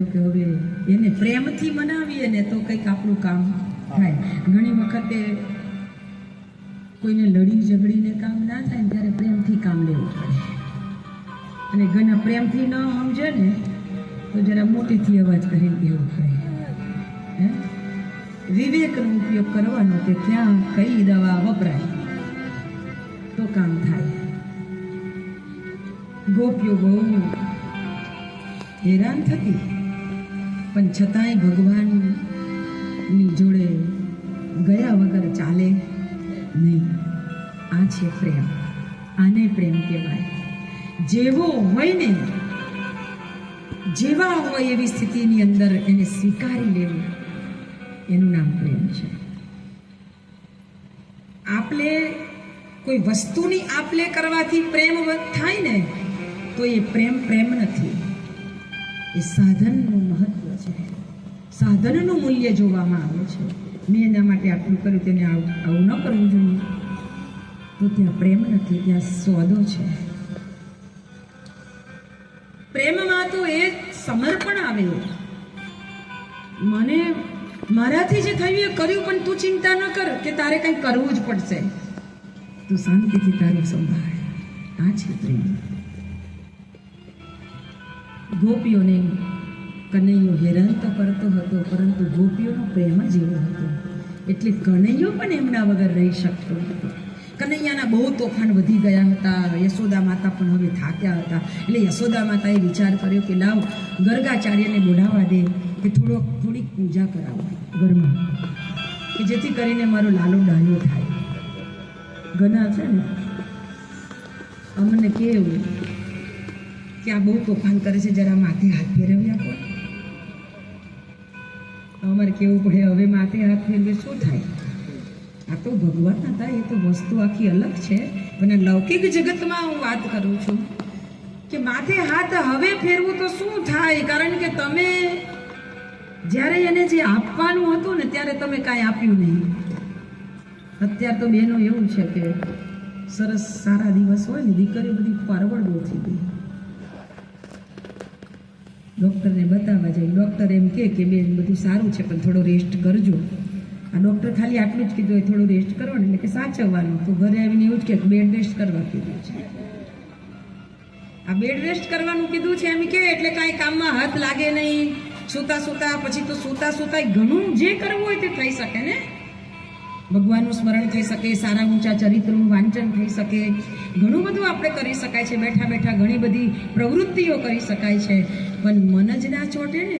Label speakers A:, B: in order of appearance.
A: કે હવે એને પ્રેમથી મનાવીએ ને તો કંઈક આપણું કામ થાય. ઘણી વખતે કોઈને લડી ઝઘડીને કામ ના થાય ને ત્યારે પ્રેમથી કામ લેવું પડે. અને ઘણા પ્રેમથી ન સમજે ને તો જરા મોટેથી અવાજ કરીને કહેવું પડે. વિવેકનો ઉપયોગ કરવાનો કે ક્યાં કઈ દવા વપરાય તો કામ થાય. ગોપીઓ બહુ હેરાન થતી પણ છતાંય ભગવાનની જોડે ગયા વગર ચાલે નહીં. આ છે પ્રેમ. આને પ્રેમ કહેવાય. જેવો હોય ને જેવા હોય એવી સ્થિતિની અંદર એને સ્વીકારી લેવું, એનું નામ પ્રેમ છે. આપણે કોઈ વસ્તુની આપલે કરવાથી પ્રેમ થાય ને તો એ પ્રેમ નથી. એ સાધનનું મહત્વ છે. સાધનનું મૂલ્ય જોવામાં આવે છે. મેં એના માટે આટલું કર્યું, તેને આવું ન કરવું જોઈએ તો ત્યાં પ્રેમ નથી, ત્યાં સોદો છે. પ્રેમમાં તો એ સમર્પણ આવે. મને મારાથી જે થયું એ કર્યું, પણ તું ચિંતા ન કર કે તારે કંઈ કરવું જ પડશે, તું શાંતિથી તારું સંભાળ. આ છે પ્રેમ. ગોપીઓને કનૈયો હેરાન તો કરતો હતો, પરંતુ ગોપીઓનો પ્રેમ જ એવો હતો એટલે કનૈયો પણ એમના વગર રહી શકતો હતો. કનૈયાના બહુ તોફાન વધી ગયા હતા. યશોદા માતા પણ હવે થાક્યા હતા. એટલે યશોદા માતાએ વિચાર કર્યો કે લાવ ગર્ગાચાર્યને બોલાવવા દે કે થોડીક પૂજા કરાવો ઘરમાં, કે જેથી કરીને મારો લાલો ડાયો થાય. ઘણા છે ને અમને કેવું કે આ બહુ તોફાન કરે છે, જરા માથે હાથ ફેરવી આપો. અમારે કેવું પડે હવે માથે હાથ ફેરવે શું થાય? આ તો ભગવાન હતા, એ તો વસ્તુ આખી અલગ છે. પણ લૌકિક જગતમાં હું વાત કરું છું કે માથે હાથ હવે ફેરવું તો શું થાય? કારણ કે તમે જ્યારે એને જે આપવાનું હતું ને ત્યારે તમે કાંઈ આપ્યું નહીં. અત્યારે તો બેનો એવું છે કે સરસ સારા દિવસ હોય ને દીકરીઓ બધી પરવડો થઈ ગઈ. ડૉક્ટરને બતાવવા જાય, ડૉક્ટર એમ કે બેન બધું સારું છે પણ થોડો રેસ્ટ કરજો. આ ડૉક્ટર ખાલી આટલું જ કીધું હોય, થોડું રેસ્ટ કરવાનું એટલે કે સાચવવાનું. તો ઘરે આવીને એવું જ કે બેડ રેસ્ટ કરવા કીધું છે. આ બેડ રેસ્ટ કરવાનું કીધું છે એમ કે એટલે કાંઈ કામમાં હાથ લાગે નહીં. સૂતા પછી તો સૂતા ઘણું જે કરવું હોય તે થઈ શકે ને. ભગવાનનું સ્મરણ થઈ શકે, સારા ઊંચા ચરિત્રનું વાંચન થઈ શકે, ઘણું બધું આપણે કરી શકાય છે. બેઠા બેઠા ઘણી બધી પ્રવૃત્તિઓ કરી શકાય છે. પણ મન જ ના ચોટે ને